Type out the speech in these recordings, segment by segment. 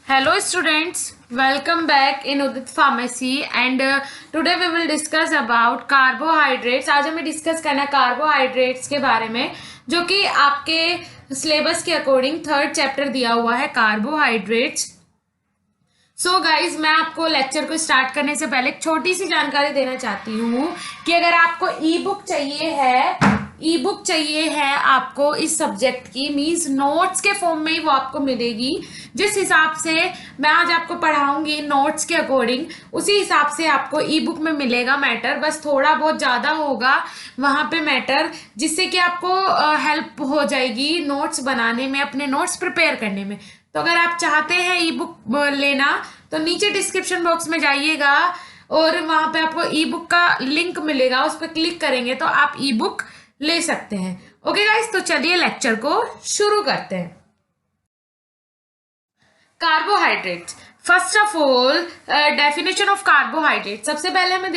Hello students, welcome back in Udit Pharmacy and today we will discuss about carbohydrates। आज हमें discuss करना है carbohydrates के बारे में, जो कि आपके सिलेबस के अकॉर्डिंग थर्ड चैप्टर दिया हुआ है कार्बोहाइड्रेट्स। सो गाइज, मैं आपको लेक्चर को स्टार्ट करने से पहले एक छोटी सी जानकारी देना चाहती हूँ कि अगर आपको ई बुक चाहिए है आपको इस सब्जेक्ट की, मीन्स नोट्स के फॉर्म में ही वो आपको मिलेगी। जिस हिसाब से मैं आज आपको पढ़ाऊंगी नोट्स के अकॉर्डिंग, उसी हिसाब से आपको ई बुक में मिलेगा मैटर। बस थोड़ा बहुत ज़्यादा होगा वहाँ पे मैटर, जिससे कि आपको हेल्प हो जाएगी नोट्स बनाने में, अपने नोट्स प्रिपेयर करने में। तो अगर आप चाहते हैं ई बुक लेना तो नीचे डिस्क्रिप्शन बॉक्स में जाइएगा और वहां पे आपको ई बुक का लिंक मिलेगा, उस पर क्लिक करेंगे तो आप ई बुक ले सकते हैं। ओके गाइस, तो चलिए लेक्चर को शुरू करते हैं। Carbohydrates, first of all definition of carbohydrate. सबसे पहले हमें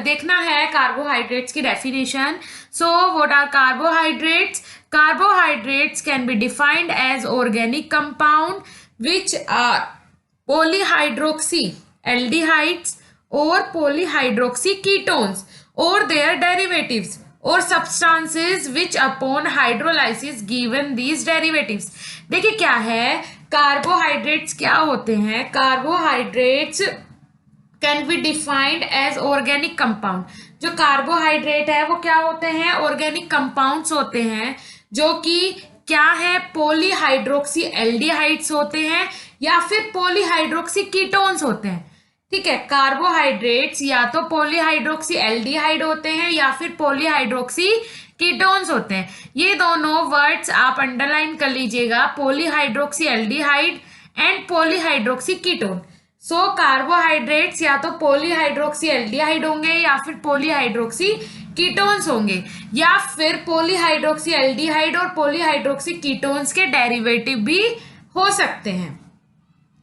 देखना है कार्बोहाइड्रेट्स की definition. So what are carbohydrates? Carbohydrates can be defined as organic compound which are polyhydroxy aldehydes or polyhydroxy ketones or their derivatives or substances which upon hydrolysis given these derivatives। देखिए क्या है carbohydrates, क्या होते हैं carbohydrates? Can be defined as organic compound. जो carbohydrate है वो क्या होते हैं? ऑर्गेनिक कंपाउंड्स होते हैं, जो कि क्या है? पॉलीहाइड्रोक्सी एल्डिहाइड्स होते हैं या फिर पॉलीहाइड्रोक्सी कीटोन्स होते हैं। ठीक है, कार्बोहाइड्रेट्स या तो पॉलीहाइड्रोक्सी एल्डिहाइड होते हैं या फिर पॉलीहाइड्रोक्सी कीटोन्स होते हैं। ये दोनों वर्ड्स आप अंडरलाइन कर लीजिएगा, polyhydroxy aldehyde and polyhydroxy ketone. So carbohydrates या तो पॉलीहाइड्रोक्सी एल्डिहाइड होंगे या फिर पॉलीहाइड्रोक्सी कीटोन्स होंगे, या फिर पॉलीहाइड्रोक्सी एल्डिहाइड और पॉलीहाइड्रोक्सी कीटोन्स के डेरिवेटिव भी हो सकते हैं।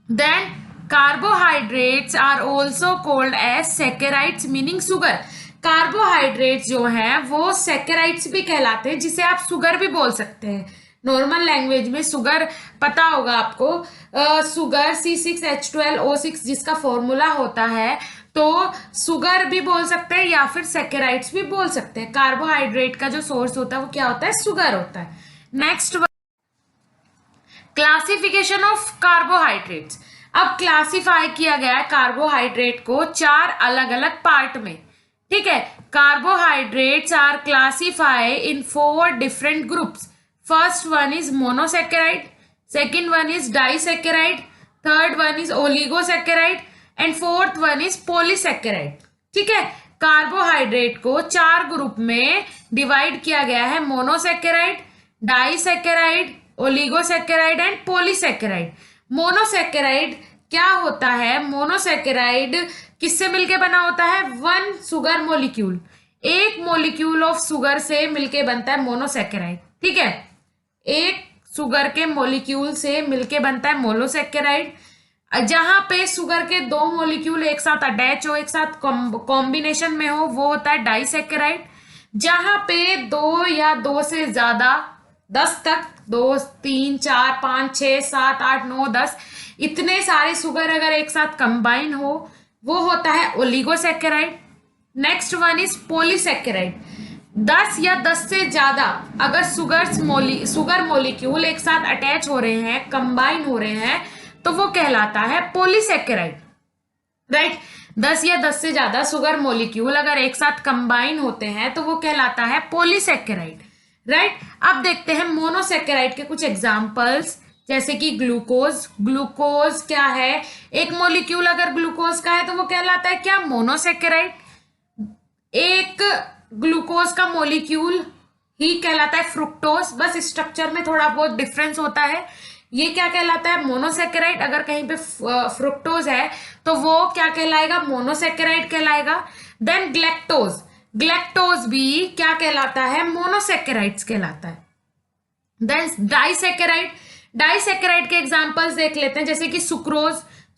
Then carbohydrates are also called as saccharides meaning sugar. Carbohydrates जो है वो सैकेराइड्स भी कहलाते हैं, जिसे आप शुगर भी बोल सकते हैं। नॉर्मल लैंग्वेज में शुगर पता होगा आपको, शुगर C6H12O6 जिसका फॉर्मूला होता है, तो शुगर भी बोल सकते हैं या फिर सैकेराइड्स भी बोल सकते हैं। कार्बोहाइड्रेट का जो सोर्स होता है वो क्या होता है? शुगर होता है। Next, classification of carbohydrates. अब क्लासिफाई किया गया है कार्बोहाइड्रेट को 4 अलग अलग पार्ट में। ठीक है, carbohydrates are classify in 4 different groups. First one is monosaccharide, second one is disaccharide, third one is oligosaccharide and fourth one is polysaccharide। ठीक है, कार्बोहाइड्रेट को 4 ग्रुप में डिवाइड किया गया है, monosaccharide, disaccharide, oligosaccharide and polysaccharide. Monosaccharide क्या होता है? मोनोसैकेराइड किससे मिलके बना होता है? 1 शुगर मोलिक्यूल, एक मोलिक्यूल ऑफ शुगर से मिलके बनता है मोनोसैकेराइड। ठीक है, एक शुगर के मॉलिक्यूल से मिलके बनता है मोनोसैकेराइड। जहां पे शुगर के 2 मॉलिक्यूल एक साथ अटैच हो, एक साथ कॉम्बिनेशन में हो, वो होता है डाइसैकेराइड। जहां पे 2 या 2 से ज्यादा, 10 तक, 2 3 4 5 6 7 8 9 10 इतने सारे शुगर अगर एक साथ कंबाइन हो, वो होता है oligosaccharide. Next one is polysaccharide. 10 या 10 से ज्यादा अगर शुगर मोलिक्यूल एक साथ अटैच हो रहे हैं, कंबाइन हो रहे हैं, तो वो कहलाता है पॉलीसैकेराइड। राइट, 10 या 10 से ज्यादा शुगर मोलिक्यूल अगर एक साथ कंबाइन होते हैं तो वो कहलाता है पॉलीसैकेराइड। राइट, अब देखते हैं मोनोसैकेराइड के कुछ एग्जांपल्स, जैसे कि ग्लूकोज। ग्लूकोज क्या है? एक मोलिक्यूल अगर ग्लूकोज का है तो वो कहलाता है क्या? मोनोसैकेराइड। एक ग्लूकोज का मॉलिक्यूल ही कहलाता है फ्रुक्टोज, बस स्ट्रक्चर में थोड़ा बहुत डिफरेंस होता है। ये क्या कहलाता है? मोनोसैकेराइड। अगर कहीं पे फ्रुक्टोज है तो वो क्या कहलाएगा? मोनोसैकेराइड कहलाएगा। देन ग्लैक्टोज, ग्लैक्टोज भी क्या कहलाता है? मोनोसैकेराइड्स कहलाता है। देन डाइसैकेराइड, डाइसैकेराइड के एग्जांपल्स देख लेते हैं, जैसे कि सुक्रोज।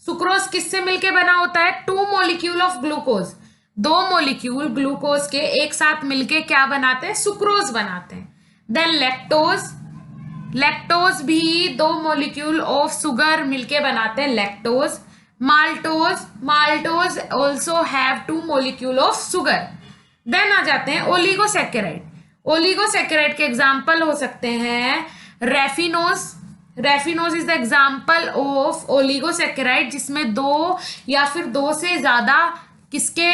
सुक्रोज किससे मिलके बना होता है? 2 molecule of glucose, 2 molecule glucose के एक साथ मिलके क्या बनाते हैं? सुक्रोज बनाते हैं। देन लैक्टोज, लैक्टोज भी 2 मॉलिक्यूल ऑफ शुगर मिलके बनाते हैं lactose. Maltose also have 2 molecule of sugar. Then आ जाते हैं ओलिगोसैकेराइड। ओलिगोसैकेराइड के एग्जाम्पल हो सकते हैं raffinose is the example of oligosaccharide, जिसमें 2 या फिर 2 से ज्यादा किसके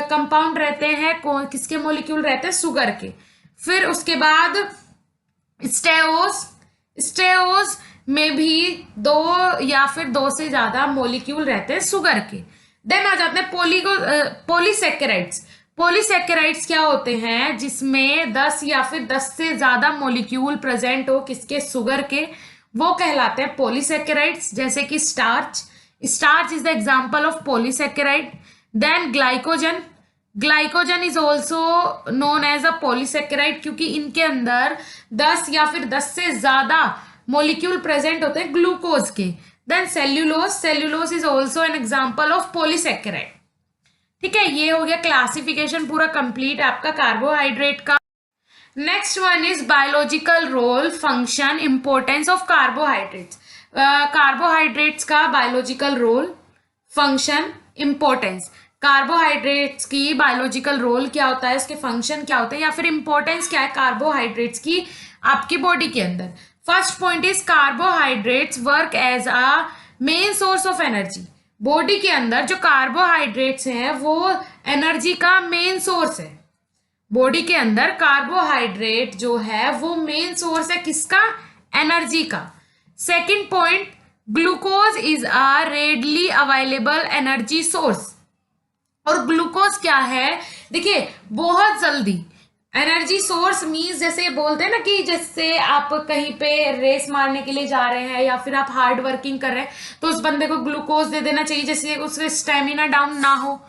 कंपाउंड रहते हैं, किसके मॉलिक्यूल रहते हैं, शुगर के। फिर उसके बाद स्टेओज में भी 2 या फिर 2 से ज्यादा मॉलिक्यूल रहते हैं शुगर के। देन आ जाते हैं पॉलीसैकेराइड्स। पॉलीसैकेराइड्स क्या होते हैं, जिसमें 10 या फिर 10 से ज्यादा मॉलिक्यूल प्रेजेंट हो किसके, शुगर के, वो कहलाते हैं पॉलीसैकेराइड्स। जैसे कि starch is the example of polysaccharide. Then glycogen is also known as a polysaccharide, क्योंकि इनके अंदर 10 या फिर 10 से ज्यादा मॉलिक्यूल प्रेजेंट होते हैं ग्लूकोज के। Then cellulose is also an example of polysaccharide. ठीक है, ये हो गया क्लासिफिकेशन पूरा कंप्लीट आपका कार्बोहाइड्रेट का। Next one is biological role, function, importance of carbohydrates. Carbohydrates का biological role, function, importance. Carbohydrates की बायोलॉजिकल रोल क्या होता है, उसके फंक्शन क्या होते हैं, या फिर इंपॉर्टेंस क्या है कार्बोहाइड्रेट्स की आपकी बॉडी के अंदर। First point is carbohydrates work as a main source of energy. Body के अंदर जो कार्बोहाइड्रेट्स हैं वो एनर्जी का मेन सोर्स है। बॉडी के अंदर कार्बोहाइड्रेट जो है वो मेन सोर्स है किसका, एनर्जी का। Second point, glucose is a readily available energy source. और ग्लूकोज क्या है, देखिए बहुत जल्दी एनर्जी सोर्स मीन्स, जैसे बोलते हैं ना कि जैसे आप कहीं पे रेस मारने के लिए जा रहे हैं या फिर आप हार्ड वर्किंग कर रहे हैं तो उस बंदे को ग्लूकोज दे देना चाहिए, जैसे उसका स्टेमिना डाउन ना हो।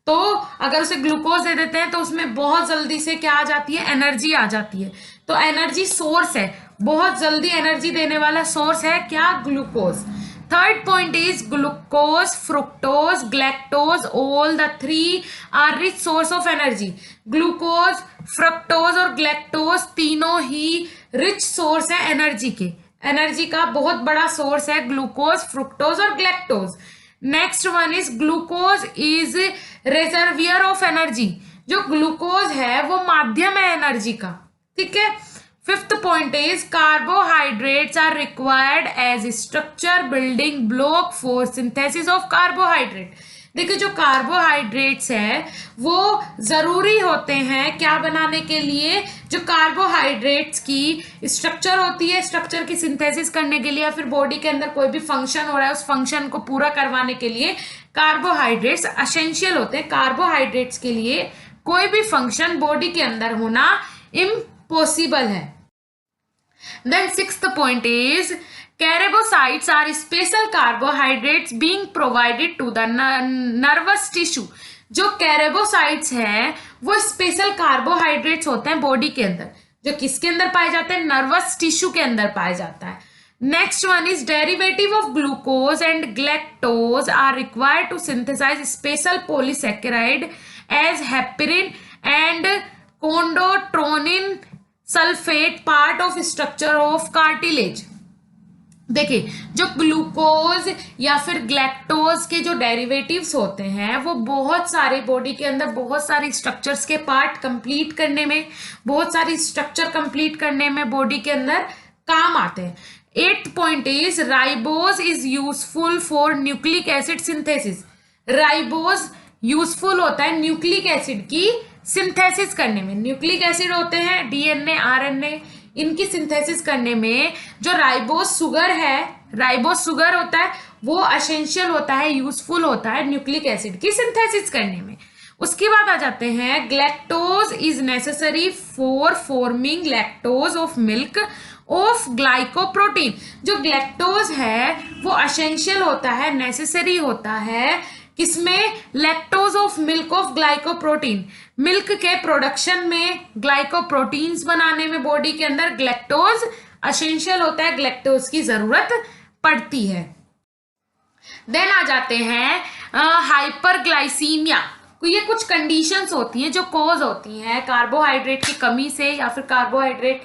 तो अगर उसे ग्लूकोज दे देते हैं तो उसमें बहुत जल्दी से क्या आ जाती है, एनर्जी आ जाती है। तो एनर्जी सोर्स है, बहुत जल्दी एनर्जी देने वाला सोर्स है क्या, glucose. Third point is glucose, fructose, galactose, all the 3 are rich source of energy. Glucose, fructose और ग्लैक्टोज तीनों ही रिच सोर्स है एनर्जी के। एनर्जी का बहुत बड़ा सोर्स है ग्लूकोज, फ्रुक्टोज और galactose. Next one is glucose is reservoir of energy. जो ग्लूकोज है वो माध्यम है एनर्जी का। ठीक है। Fifth point is carbohydrates are required as structure building block for synthesis of carbohydrate. देखिए जो कार्बोहाइड्रेट्स है वो जरूरी होते हैं क्या बनाने के लिए, जो कार्बोहाइड्रेट्स की स्ट्रक्चर होती है, स्ट्रक्चर की सिंथेसिस करने के लिए, या फिर बॉडी के अंदर कोई भी फंक्शन हो रहा है उस फंक्शन को पूरा करवाने के लिए कार्बोहाइड्रेट्स एसेंशियल होते हैं। कार्बोहाइड्रेट्स के लिए कोई भी फंक्शन बॉडी के अंदर होना इम्पॉसिबल है। Then sixth point is carbocytes are special carbohydrates being provided to the nervous tissue। जो कैरेबोसाइट्स हैं वो स्पेशल कार्बोहाइड्रेट्स होते हैं बॉडी के अंदर, जो किसके अंदर पाए जाते हैं, नर्वस टिश्यू के अंदर पाया जाता है। Next one is derivative of glucose and galactose are required to synthesise special polysaccharide as heparin and chondroitin sulphate part of structure of cartilage. देखिए जो ग्लूकोज या फिर ग्लैक्टोज के जो डेरिवेटिव्स होते हैं वो बहुत सारे बॉडी के अंदर बहुत सारी स्ट्रक्चर्स के पार्ट कंप्लीट करने में, बहुत सारी स्ट्रक्चर कंप्लीट करने में बॉडी के अंदर काम आते हैं। 8th point is ribose is useful for nucleic acid synthesis. Ribose useful होता है न्यूक्लिक एसिड की सिंथेसिस करने में। न्यूक्लिक एसिड होते हैं डीएनए, आरएनए, इनकी सिंथेसिस करने में जो राइबोज शुगर है, राइबोज शुगर होता है वो एसेंशियल होता है, यूजफुल होता है न्यूक्लिक एसिड की सिंथेसिस करने में। उसके बाद आ जाते हैं galactose is necessary for forming lactose of milk of glycoprotein. जो ग्लैक्टोज है वो एसेंशियल होता है, नेसेसरी होता है किसमें, lactose of milk of glycoprotein. Milk के प्रोडक्शन में, ग्लाइकोप्रोटीन्स बनाने में बॉडी के अंदर ग्लैक्टोज एसेंशियल होता है, ग्लैक्टोज की जरूरत पड़ती है। देन आ जाते हैं हाइपरग्लाइसीमिया। ये कुछ कंडीशंस होती हैं जो कॉज होती हैं कार्बोहाइड्रेट की कमी से, या फिर कार्बोहाइड्रेट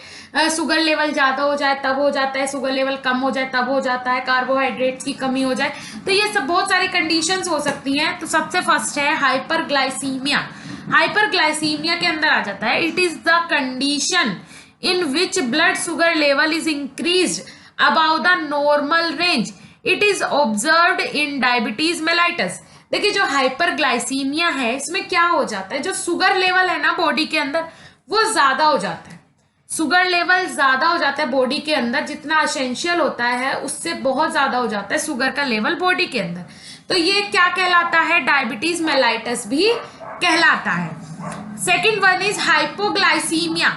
शुगर लेवल ज़्यादा हो जाए तब हो जाता है, शुगर लेवल कम हो जाए तब हो जाता है, कार्बोहाइड्रेट्स की कमी हो जाए, तो ये सब बहुत सारी कंडीशंस हो सकती हैं। तो सबसे फर्स्ट है हाइपरग्लाइसीमिया। हाइपरग्लाइसीमिया के अंदर आ जाता है it is the condition in which blood sugar level is increased about the normal range. It is observed in diabetes mellitus. देखिए जो हाइपरग्लाइसीमिया है इसमें क्या हो जाता है, जो शुगर लेवल है ना बॉडी के अंदर वो ज्यादा हो जाता है। शुगर लेवल ज्यादा हो जाता है बॉडी के अंदर, जितना एसेंशियल होता है उससे बहुत ज्यादा हो जाता है शुगर का लेवल बॉडी के अंदर। तो ये क्या कहलाता है, डायबिटीज मेलाइटस भी कहलाता है। Second one is hypoglycaemia.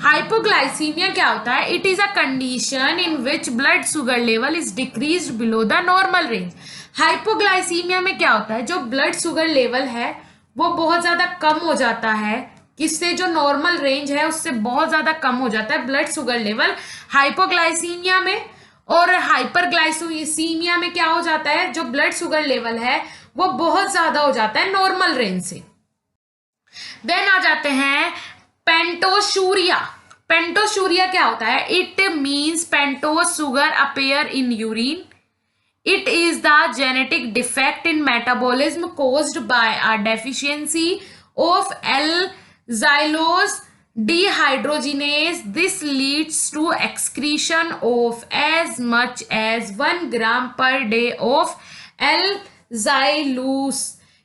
Hypoglycaemia क्या होता है, it is a condition in which blood sugar level is decreased below the normal range. Hypoglycaemia में क्या होता है, जो ब्लड शुगर लेवल है वो बहुत ज्यादा कम हो जाता है, किससे, जो नॉर्मल रेंज है उससे बहुत ज्यादा कम हो जाता है ब्लड शुगर लेवल हाइपोग्लाइसीमिया में। और हाइपरग्लाइसीमिया में क्या हो जाता है, जो ब्लड शुगर लेवल है वो बहुत ज्यादा हो जाता है नॉर्मल रेंज से। देन आ जाते हैं पेंटोशूरिया। पेंटोशूरिया क्या होता है, it means pentose sugar appear in urine. It is the genetic defect in metabolism caused by a deficiency of L-xylose dehydrogenase. This leads to excretion of as much as 1 gram per day of L-xylose.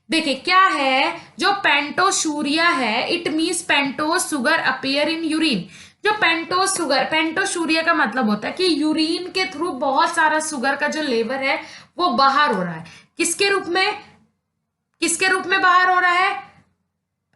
देखिए क्या है, जो पेंटोशूरिया है it means pentose sugar appear in urine. जो पेंटोशूरिया का मतलब होता है कि यूरिन के थ्रू बहुत सारा शुगर का जो लेवल है वो बाहर हो रहा है। किसके रूप में बाहर हो रहा है,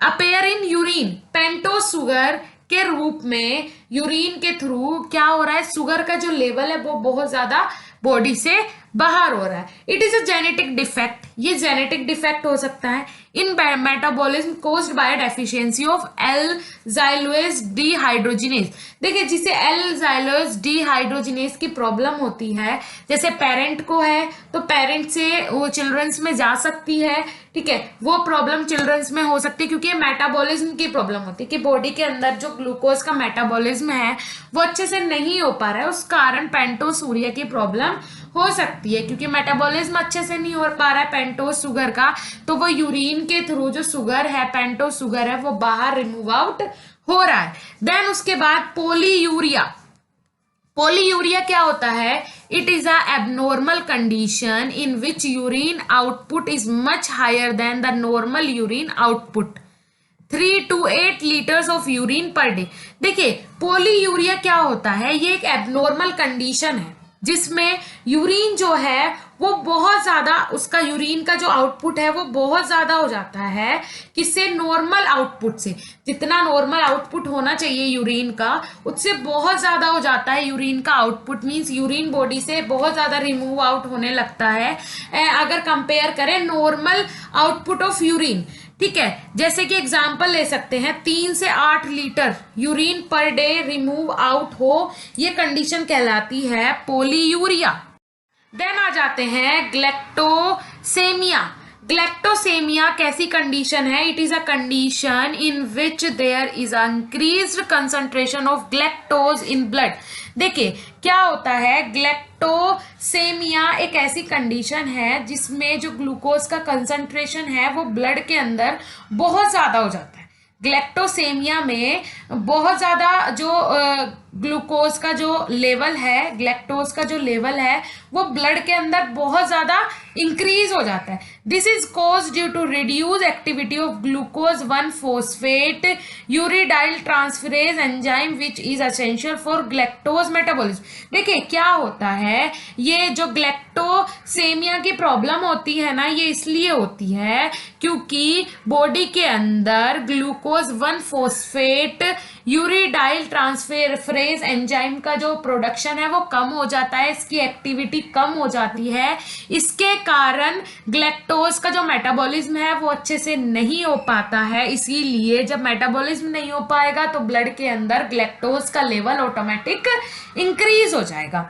appear in urine. Pentose sugar के रूप में यूरिन के थ्रू क्या हो रहा है, शुगर का जो लेवल है वो बहुत ज्यादा बॉडी से बाहर हो रहा है। It is a genetic defect, ये जेनेटिक डिफेक्ट हो सकता है इन metabolism caused by deficiency of L-xylose dehydrogenase। देखिए जिसे L-xylose dehydrogenase की प्रॉब्लम होती है, जैसे पेरेंट को है तो पेरेंट से वो चिल्ड्रंस में जा सकती है, ठीक है, वो प्रॉब्लम चिल्ड्रंस में हो सकती है क्योंकि मेटाबॉलिज्म की प्रॉब्लम होती है कि बॉडी के अंदर जो ग्लूकोज का मेटाबॉलिज्म है वो अच्छे से नहीं हो पा रहा है, उस कारण पेंटोशूरिया की प्रॉब्लम हो सकती है क्योंकि मेटाबॉलिज्म अच्छे से नहीं हो पा रहा है पेंटोस शुगर का, तो वो यूरिन के थ्रू जो शुगर है, पेंटोस शुगर है, वो बाहर रिमूव आउट हो रहा है। देन उसके बाद पोलीयूरिया। पोलीयूरिया क्या होता है, it is a abnormal condition in which urine output is much higher than the normal urine output 3 to 8 litres of urine per day. देखिए पोलीयूरिया क्या होता है, ये एक एबनॉर्मल कंडीशन है जिसमें यूरिन जो है वो बहुत ज्यादा, उसका यूरिन का जो आउटपुट है वो बहुत ज्यादा हो जाता है, किससे, नॉर्मल आउटपुट से। जितना नॉर्मल आउटपुट होना चाहिए यूरिन का उससे बहुत ज्यादा हो जाता है यूरिन का आउटपुट, मीन्स यूरिन बॉडी से बहुत ज्यादा रिमूव आउट होने लगता है अगर कंपेयर करें नॉर्मल आउटपुट ऑफ यूरिन, ठीक है। जैसे कि एग्जाम्पल ले सकते हैं 3 से 8 litre urine per day remove out हो, ये कंडीशन कहलाती है पोलीयूरिया। देन आ जाते हैं ग्लैक्टोसेमिया। ग्लैक्टोसेमिया कैसी कंडीशन है, it is a condition in which there is increased concentration of galactose in blood. देखिए क्या होता है, ग्लैक्टोसेमिया एक ऐसी कंडीशन है जिसमें जो ग्लूकोज का कंसंट्रेशन है वो ब्लड के अंदर बहुत ज्यादा हो जाता है। ग्लैक्टोसेमिया में बहुत ज्यादा जो ग्लूकोज का जो लेवल है, ग्लैक्टोज का जो लेवल है वो ब्लड के अंदर बहुत ज्यादा इंक्रीज हो जाता है। This is cause due to reduce activity of glucose 1 phosphate uridyl transferase enzyme which is essential for galactose metabolism. देखिए क्या होता है, ये जो ग्लैक्टोसेमिया की प्रॉब्लम होती है ना, ये इसलिए होती है क्योंकि बॉडी के अंदर glucose 1 phosphate uridyl transferase enzyme का जो प्रोडक्शन है वो कम हो जाता है, इसकी एक्टिविटी कम हो जाती है, इसके कारण ग्लैक्टोज का जो मेटाबॉलिज्म है वो अच्छे से नहीं हो पाता है। इसीलिए जब मेटाबॉलिज्म नहीं हो पाएगा तो ब्लड के अंदर ग्लैक्टोज का लेवल ऑटोमेटिक इंक्रीज हो जाएगा।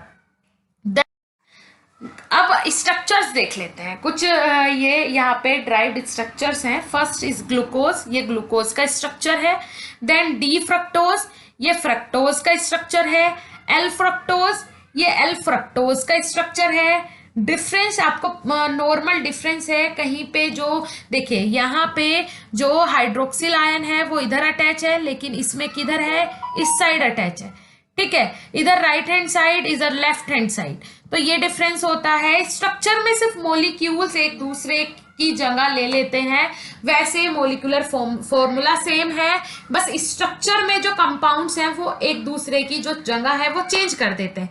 अब स्ट्रक्चर्स देख लेते हैं कुछ। ये यहाँ पे ड्राइव्ड स्ट्रक्चर्स हैं। फर्स्ट इज ग्लूकोज, ये ग्लूकोज का स्ट्रक्चर है। देन डी फ्रक्टोज, ये फ्रक्टोज का स्ट्रक्चर है। एल फ्रक्टोज, ये एल फ्रक्टोज का स्ट्रक्चर है। डिफरेंस आपको नॉर्मल डिफरेंस है कहीं पे, जो देखिए यहाँ पे जो हाइड्रोक्सिल आयन है वो इधर अटैच है, लेकिन इसमें किधर है, इस साइड अटैच है। ठीक है, इधर राइट हैंड साइड, इधर लेफ्ट हैंड साइड। तो ये डिफरेंस होता है। स्ट्रक्चर में सिर्फ मॉलिक्यूल्स एक दूसरे की जगह ले लेते हैं, वैसे मॉलिक्यूलर फॉर्मूला सेम है, बस स्ट्रक्चर में जो कंपाउंड्स हैं वो एक दूसरे की जो जगह है वो चेंज कर देते हैं।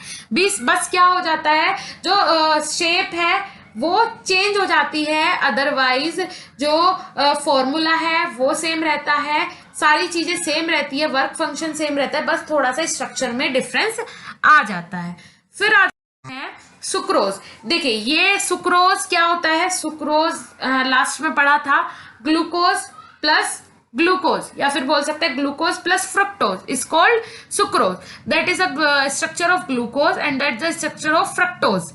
बस क्या हो जाता है, जो शेप है वो चेंज हो जाती है, अदरवाइज जो फॉर्मूला है वो सेम रहता है, सारी चीजें सेम रहती है, वर्क फंक्शन सेम रहता है, बस थोड़ा सा स्ट्रक्चर में डिफरेंस आ जाता है। फिर आते हैं सुक्रोज। देखिए ये सुक्रोज क्या होता है, सुक्रोज लास्ट में पढ़ा था, ग्लूकोज प्लस ग्लूकोज, या फिर बोल सकते हैं glucose plus fructose is called sucrose. That is a structure of glucose and that is the structure of fructose.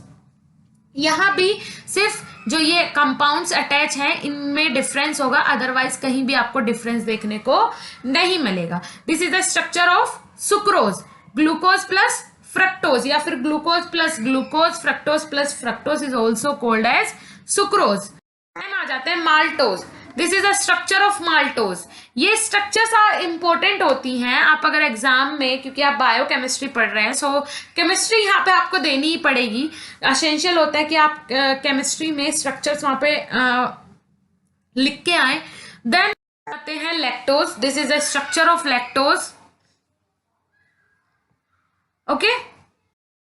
यहाँ भी सिर्फ जो ये कंपाउंड्स अटैच हैं इनमें डिफरेंस होगा, अदरवाइज कहीं भी आपको डिफरेंस देखने को नहीं मिलेगा। This is the structure of sucrose, glucose plus fructose, या फिर glucose plus glucose, fructose plus fructose is also called as sucrose. आ जाते हैं maltose. This is the structure of maltose. ये स्ट्रक्चर्स इंपॉर्टेंट होती हैं, आप अगर एग्जाम में, क्योंकि आप बायोकेमिस्ट्री पढ़ रहे हैं, सो केमिस्ट्री यहाँ पे आपको देनी ही पड़ेगी। एसेंशियल होता है कि आप केमिस्ट्री में स्ट्रक्चर्स वहां पे लिख के आए। देन आते हैं lactose. This is the structure of lactose. Okay,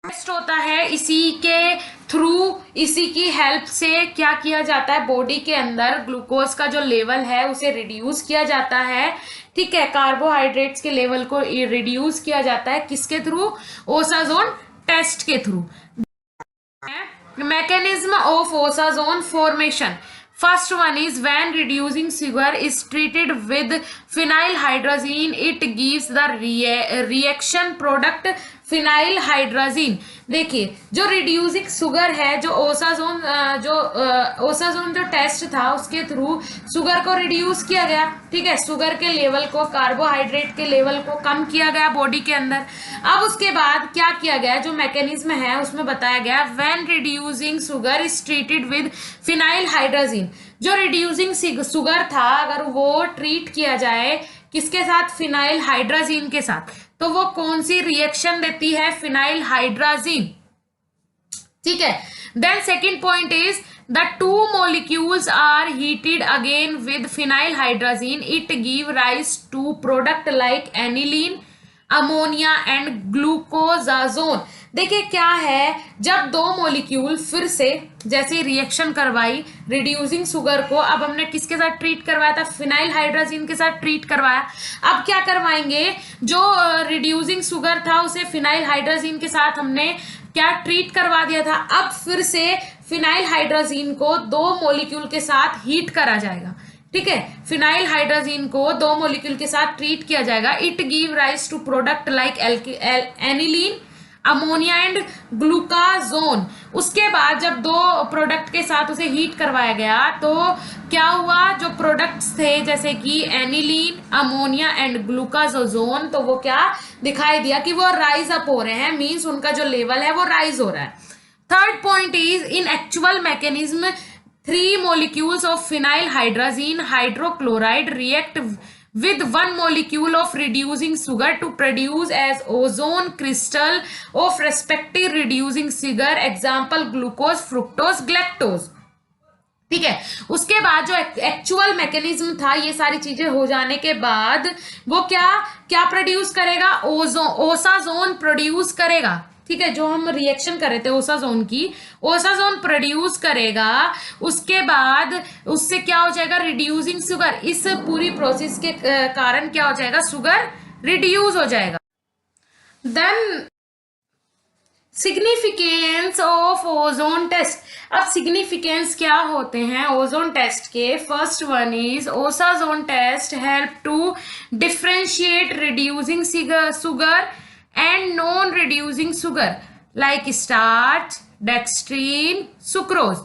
test होता है, इसी के थ्रू, इसी की हेल्प से क्या किया जाता है, बॉडी के अंदर ग्लूकोज का जो लेवल है उसे रिड्यूस किया जाता है। ठीक है, कार्बोहाइड्रेट्स के लेवल को रिड्यूस किया जाता है किसके थ्रू, ओसाजोन टेस्ट के through. Mechanism of osazone formation. First one is when reducing sugar is treated with phenyl hydrazine, it gives the reaction product phenyl hydrazine. देखिए जो रिड्यूसिंग शुगर है, जो ओसाजोन जो टेस्ट था उसके थ्रू शुगर को reduce किया गया। ठीक है, शुगर के लेवल को, कार्बोहाइड्रेट के लेवल को कम किया गया बॉडी के अंदर। अब उसके बाद क्या किया गया, जो मैकेनिज्म है उसमें बताया गया, when reducing sugar is treated with phenyl hydrazine. जो रिड्यूसिंग शुगर था अगर वो ट्रीट किया जाए किसके साथ, फिनाइल हाइड्राजीन के साथ, तो वो कौन सी रिएक्शन देती है, फिनाइल हाइड्राजीन। ठीक है, then second point is the two molecules are heated again with phenyl hydrazine, it give rise to product like aniline, ammonia and glucosazone. देखिए क्या है, जब दो मॉलिक्यूल फिर से जैसे रिएक्शन करवाई रिड्यूसिंग शुगर को, अब हमने किसके साथ ट्रीट करवाया था, फिनाइल हाइड्राजीन के साथ ट्रीट करवाया। अब क्या करवाएंगे, जो रिड्यूसिंग शुगर था उसे फिनाइल हाइड्राजीन के साथ हमने क्या ट्रीट करवा दिया था, अब फिर से फिनाइल हाइड्राजीन को दो मॉलिक्यूल के साथ हीट करा जाएगा। ठीक है, फिनाइल हाइड्राजीन को दो मॉलिक्यूल के साथ ट्रीट किया जाएगा। It give rise to product like aniline, ammonia and glucosazone. उसके बाद जब दो प्रोडक्ट के साथ उसे हीट करवाया गया तो क्या हुआ, जो प्रोडक्ट्स थे जैसे कि एनिलीन, अमोनिया एंड ग्लूकाजोन, तो वो क्या दिखाई दिया कि वो राइज अप हो रहे हैं, मींस उनका जो लेवल है वो राइज हो रहा है। Third point is in actual mechanism 3 molecules of phenyl hydrazine hydrochloride react with 1 molecule of reducing sugar to produce as ozone crystal of respective reducing sugar, example glucose, fructose, galactose। ठीक है, उसके बाद जो actual mechanism था, ये सारी चीजें हो जाने के बाद वो क्या प्रोड्यूस करेगा, ओसाजोन प्रोड्यूस करेगा। ठीक है, जो हम रिएक्शन कर रहे थे ओसाजोन की, ओसाजोन प्रोड्यूस करेगा। उसके बाद उससे क्या हो जाएगा, रिड्यूसिंग शुगर। इस पूरी प्रोसेस के कारण क्या हो जाएगा, शुगर रिड्यूस हो जाएगा। Then significance of ozone test. अब सिग्निफिकेंस क्या होते हैं ओजोन टेस्ट के, first one is osazone test help to differentiate reducing sugar and non-reducing sugar like starch, dextrin, sucrose.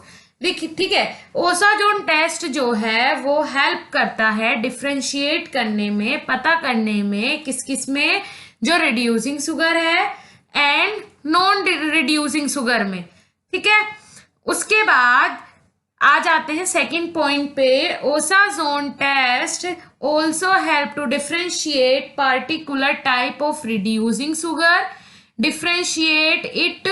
देखिए ठीक है, ओसाजोन टेस्ट जो है वो हेल्प करता है डिफ्रेंशिएट करने में, पता करने में किस किस में, जो रिड्यूसिंग शुगर है एंड नॉन रिड्यूसिंग शुगर में। ठीक है, उसके बाद आ जाते हैं सेकंड पॉइंट पे। Osazone test also help to differentiate particular type of reducing sugar, differentiate it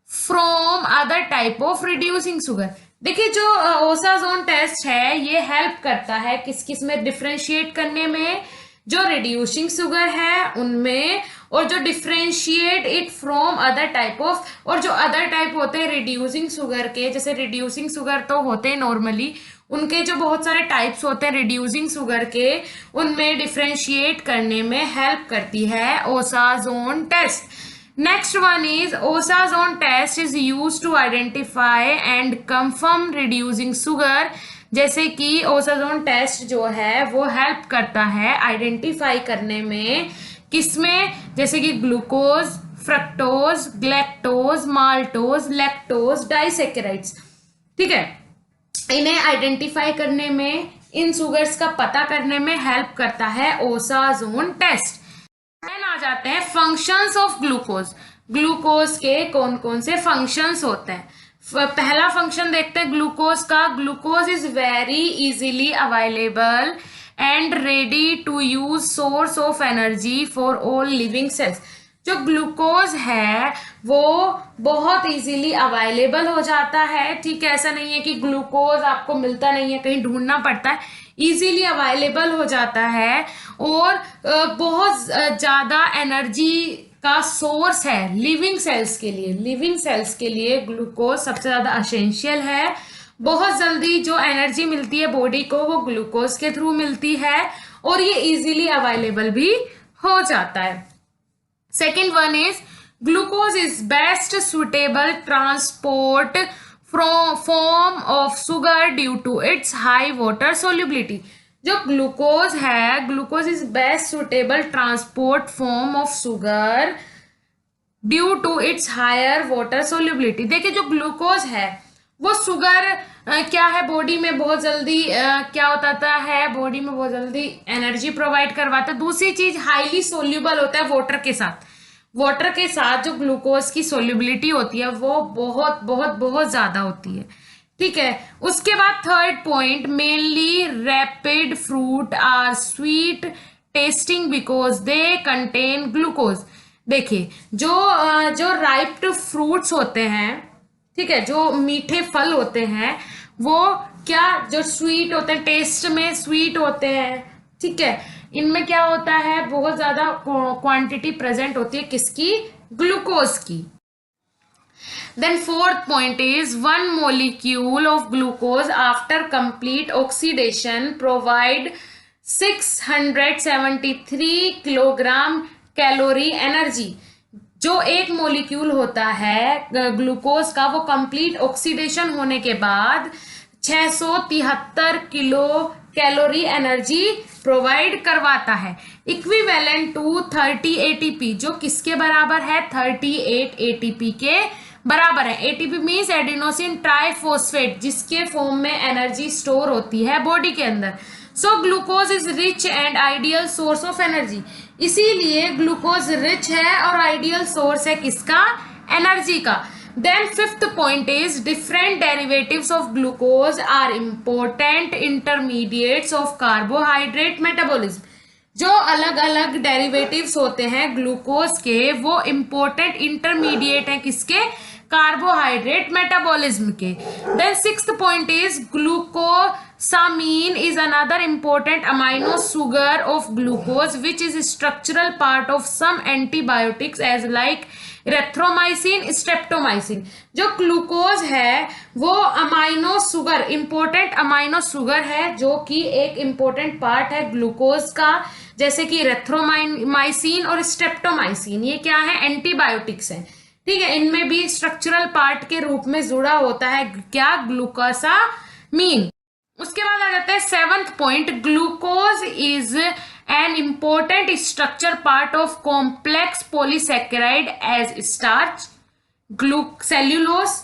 from other type of reducing sugar. देखिए जो ओसाजोन टेस्ट है ये हेल्प करता है किस किस में डिफ्रेंशिएट करने में, जो रिड्यूसिंग शुगर है उनमें, और जो differentiate it from other type of, और जो अदर टाइप होते हैं रिड्यूसिंग शुगर के, जैसे रिड्यूसिंग शुगर तो होते हैं नॉर्मली, उनके जो बहुत सारे टाइप्स होते हैं रिड्यूसिंग शुगर के, उनमें डिफ्रेंशिएट करने में हेल्प करती है osazone test. Next one is Osazone test is used to identify and confirm reducing sugar। जैसे कि ओसाजोन टेस्ट जो है वो हेल्प करता है आइडेंटिफाई करने में, किसमें, जैसे कि glucose, fructose, galactose, maltose, lactose, disaccharides. ठीक है, इन्हें आइडेंटिफाई करने में, इन शुगर्स का पता करने में हेल्प करता है ओसाजोन टेस्ट। देन आ जाते हैं फंक्शंस ऑफ ग्लूकोज। ग्लूकोज के कौन कौन से फंक्शंस होते हैं। पहला फंक्शन देखते हैं ग्लूकोज का। Glucose is very easily available and ready to use source of energy for all living cells. जो ग्लूकोज है वो बहुत इजीली अवेलेबल हो जाता है। ठीक है, ऐसा नहीं है कि ग्लूकोज आपको मिलता नहीं है, कहीं ढूंढना पड़ता है, इजीली अवेलेबल हो जाता है और बहुत ज्यादा एनर्जी का सोर्स है लिविंग सेल्स के लिए। लिविंग सेल्स के लिए ग्लूकोज सबसे ज्यादा एसेंशियल है। बहुत जल्दी जो एनर्जी मिलती है बॉडी को वो ग्लूकोज के थ्रू मिलती है और ये इजीली अवेलेबल भी हो जाता है। Second one is glucose is best suitable transport form of sugar due to its high water solubility। जो ग्लूकोज है, glucose is best suitable transport form of sugar due to its higher water solubility. देखिए जो glucose है वो sugar क्या है, body में बहुत जल्दी क्या होता है, बॉडी में बहुत जल्दी एनर्जी प्रोवाइड करवाता है। दूसरी चीज हाईली सोल्यूबल होता है वाटर के साथ। वाटर के साथ जो ग्लूकोज की सोल्यूबिलिटी होती है वो बहुत बहुत बहुत ज्यादा होती है। ठीक है, उसके बाद third point, mainly rapid fruit are sweet testing because they contain glucose. देखिए जो राइप्ड फ्रूट्स होते हैं, ठीक है, जो मीठे फल होते हैं वो क्या, जो स्वीट होते हैं, टेस्ट में स्वीट होते हैं। ठीक है, इनमें क्या होता है, बहुत ज्यादा क्वांटिटी प्रेजेंट होती है किसकी, ग्लूकोज की। Then fourth point is one molecule of glucose after complete oxidation provide 673 kilogram calorie energy. जो एक मोलिक्यूल होता है ग्लूकोज का वो कंप्लीट ऑक्सीडेशन होने के बाद 673 किलो कैलोरी एनर्जी प्रोवाइड करवाता है, इक्विवेलेंट टू 30 एटीपी, जो किसके बराबर है, 38 एटीपी के बराबर है। एटीपी मीन्स एडिनोसिन ट्राइफॉस्फेट, जिसके फॉर्म में एनर्जी स्टोर होती है बॉडी के अंदर। So glucose is rich and ideal source of energy. इसीलिए ग्लूकोज रिच है और आइडियल सोर्स है किसका, एनर्जी का। Then fifth point is different derivatives of glucose are important intermediates of carbohydrate metabolism। जो अलग अलग डेरिवेटिव्स होते हैं ग्लूकोज के वो इम्पोर्टेंट इंटरमीडिएट हैं किसके, कार्बोहाइड्रेट मेटाबॉलिज्म के। Then sixth point is glucosamine is another important amino sugar of glucose which is structural part of some antibiotics as like erythromycin, streptomycin. जो ग्लूकोज है वो amino sugar, important amino sugar है जो कि एक important part है glucose का, जैसे कि इरेथ्रोमाइसिन और स्ट्रेप्टोमाइसिन। ये क्या है, एंटीबायोटिक्स है। ठीक है, इनमें भी स्ट्रक्चरल पार्ट के रूप में जुड़ा होता है क्या, ग्लूकोसामीन। उसके बाद आ जाता है seventh point, glucose is an important structure part of complex polysaccharide as starch, cellulose,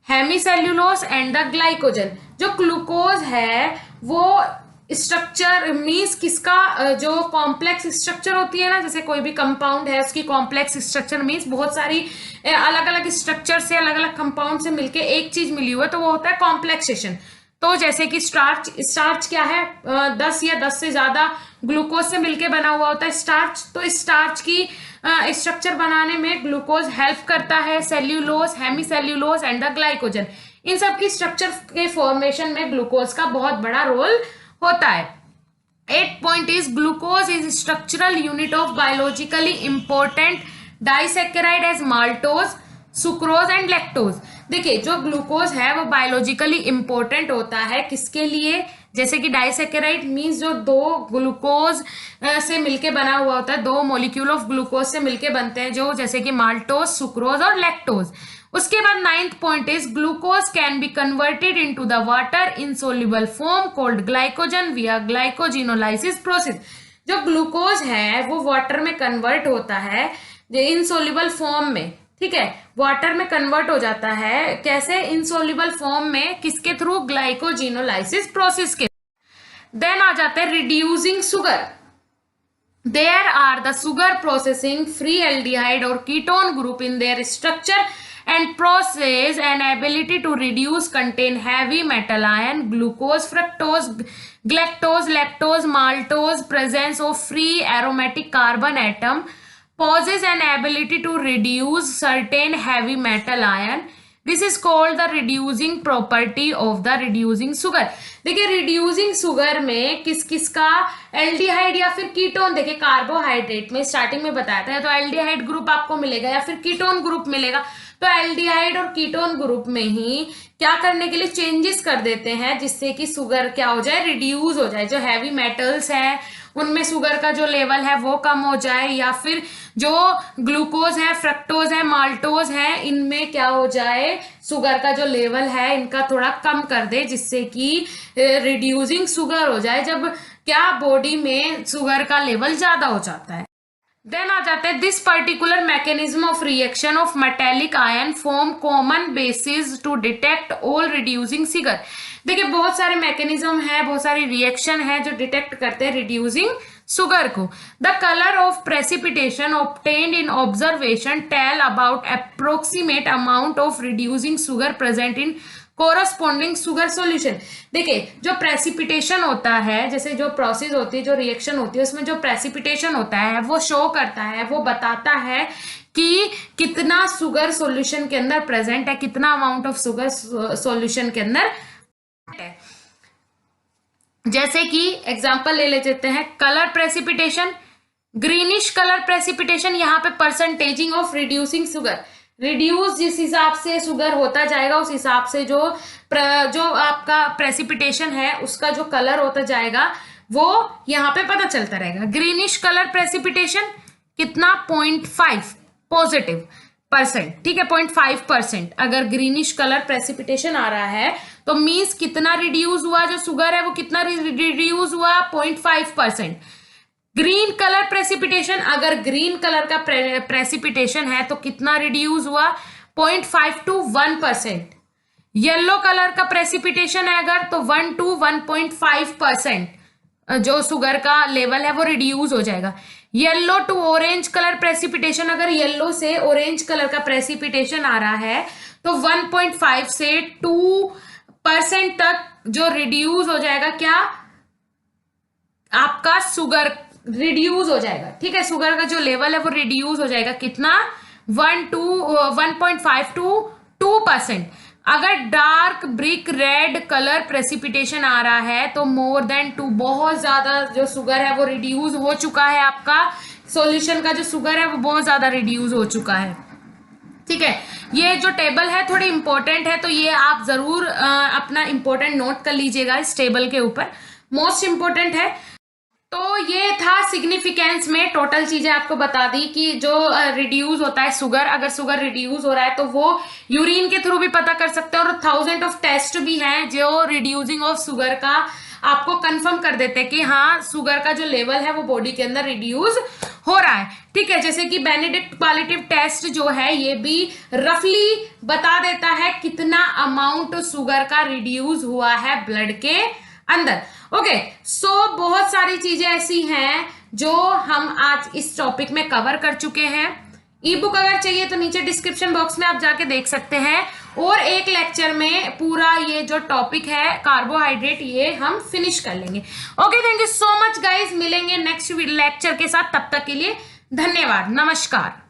hemicellulose and the glycogen. जो ग्लूकोज है वो स्ट्रक्चर मीन्स किसका जो कॉम्प्लेक्स स्ट्रक्चर होती है ना, जैसे कोई भी कंपाउंड है उसकी कॉम्प्लेक्स स्ट्रक्चर मीन्स बहुत सारी अलग अलग स्ट्रक्चर से अलग अलग कंपाउंड से मिलके एक चीज मिली हुई है, तो वो होता है कॉम्प्लेक्सेशन। तो जैसे कि स्टार्च क्या है, 10 या 10 से ज्यादा ग्लूकोज से मिलके बना हुआ होता है स्टार्च। तो स्टार्च की स्ट्रक्चर बनाने में ग्लूकोज हेल्प करता है। Cellulose, hemicellulose and the glycogen, इन सब की स्ट्रक्चर के फॉर्मेशन में ग्लूकोज का बहुत बड़ा रोल होता है। 8th point is glucose is structural unit of biologically important disaccharide as maltose, sucrose and lactose. देखिए जो ग्लूकोज है वो बायोलॉजिकली इंपॉर्टेंट होता है किसके लिए, जैसे कि डाइसेकेराइड मींस जो दो ग्लूकोज से मिलके बना हुआ होता है, दो मॉलिक्यूल ऑफ ग्लूकोज से मिलके बनते हैं जो, जैसे कि माल्टोज, सुक्रोज और लैक्टोज। उसके बाद 9th point is glucose can be converted into the water insoluble form called glycogen विया ग्लाइकोजिनोलाइसिस प्रोसेस। जो ग्लूकोज है वो वाटर में कन्वर्ट होता है इनसोल्युबल फॉर्म में, ठीक है, वाटर में कन्वर्ट हो जाता है। कैसे? इनसोल्युबल फॉर्म में, किसके थ्रू? ग्लाइकोजिनोलाइसिस प्रोसेस के। देन आ जाते हैं reducing sugar. There are the sugar processing free aldehyde और ketone group in their structure and process and ability to reduce contain heavy metal ion, glucose, fructose, galactose, lactose, maltose, presence of free aromatic carbon atom, possess an ability to reduce certain heavy metal ion. This is called the reducing property of the reducing sugar. देखिए reducing sugar में किस किस का, aldehyde या फिर ketone. देखिए carbohydrate में starting में बताया था, तो एल्डिहाइड ग्रुप आपको मिलेगा या फिर कीटोन ग्रुप मिलेगा। तो एल्डिहाइड और कीटोन ग्रुप में ही क्या करने के लिए चेंजेस कर देते हैं जिससे कि शुगर क्या हो जाए, रिड्यूस हो जाए। जो हैवी मेटल्स हैं उनमें शुगर का जो लेवल है वो कम हो जाए, या फिर जो ग्लूकोज है, फ्रक्टोज है, माल्टोज है, इनमें क्या हो जाए, शुगर का जो लेवल है इनका थोड़ा कम कर दे जिससे कि रिड्यूसिंग शुगर हो जाए, जब क्या बॉडी में शुगर का लेवल ज्यादा हो जाता है। देन आ जाते हैं this particular mechanism of reaction of metallic ion form common basis to detect all reducing sugar. देखिए बहुत सारे मैकेनिज्म है, बहुत सारी रिएक्शन है जो डिटेक्ट करते हैं रिड्यूसिंग शुगर को। The colour of precipitation obtained in observation tell about approximate amount of reducing sugar present in corresponding sugar solution. देखिए जो प्रेसिपिटेशन होता है, जैसे जो प्रोसेस होती है, जो रिएक्शन होती है, उसमें जो प्रेसिपिटेशन होता है वो शो करता है, वो बताता है कि कितना शुगर सॉल्यूशन के अंदर प्रेजेंट है, कितना अमाउंट ऑफ शुगर सॉल्यूशन के अंदर है। जैसे कि एग्जांपल ले लेते हैं, colour precipitation, greenish colour precipitation, यहाँ पे परसेंटेजिंग ऑफ रिड्यूसिंग शुगर, रिड्यूस जिस हिसाब से शुगर होता जाएगा उस हिसाब से जो आपका प्रेसिपिटेशन है उसका जो कलर होता जाएगा वो यहाँ पे पता चलता रहेगा। ग्रीनिश कलर प्रेसिपिटेशन कितना, 0.5 पॉजिटिव परसेंट, ठीक है, 0.5%। अगर ग्रीनिश कलर प्रेसिपिटेशन आ रहा है तो मीन्स कितना रिड्यूस हुआ, जो शुगर है वो कितना रिड्यूस हुआ, 0.5%। ग्रीन कलर प्रेसिपिटेशन, अगर ग्रीन कलर का प्रेसिपिटेशन है तो कितना रिड्यूस हुआ, 0.5 to 1%। येलो कलर का प्रेसिपिटेशन है अगर, तो 1 to 1.5% जो शुगर का लेवल है वो रिड्यूस हो जाएगा। Yellow to orange colour precipitation, अगर येलो से ऑरेंज कलर का प्रेसिपिटेशन आ रहा है तो 1.5 से 2% तक जो रिड्यूस हो जाएगा, क्या आपका शुगर रिड्यूस हो जाएगा, ठीक है, शुगर का जो लेवल है वो रिड्यूस हो जाएगा, कितना, 1.5 to 2%। अगर dark brick red colour precipitation आ रहा है तो मोर देन 2, बहुत ज्यादा जो शुगर है वो रिड्यूस हो चुका है, आपका सॉल्यूशन का जो शुगर है वो बहुत ज्यादा रिड्यूस हो चुका है, ठीक है। ये जो टेबल है थोड़ी इंपॉर्टेंट है, तो ये आप जरूर अपना इंपॉर्टेंट नोट कर लीजिएगा इस टेबल के ऊपर, मोस्ट इंपॉर्टेंट है। तो ये था सिग्निफिकेंस में टोटल चीजें आपको बता दी कि जो रिड्यूस होता है शुगर, अगर शुगर रिड्यूस हो रहा है तो वो यूरिन के थ्रू भी पता कर सकते हैं, और 1000 ऑफ टेस्ट भी हैं जो रिड्यूसिंग ऑफ शुगर का आपको कंफर्म कर देते हैं कि हाँ शुगर का जो लेवल है वो बॉडी के अंदर रिड्यूस हो रहा है, ठीक है। जैसे कि बेनेडिक्ट क्वालिटेटिव टेस्ट जो है ये भी रफली बता देता है कितना अमाउंट शुगर का रिड्यूस हुआ है ब्लड के अंदर। ओके, सो बहुत सारी चीजें ऐसी हैं जो हम आज इस टॉपिक में कवर कर चुके हैं। ई बुक अगर चाहिए तो नीचे डिस्क्रिप्शन बॉक्स में आप जाके देख सकते हैं, और एक लेक्चर में पूरा ये जो टॉपिक है कार्बोहाइड्रेट ये हम फिनिश कर लेंगे। Okay, thank you so much guys, मिलेंगे नेक्स्ट लेक्चर के साथ, तब तक के लिए धन्यवाद, नमस्कार।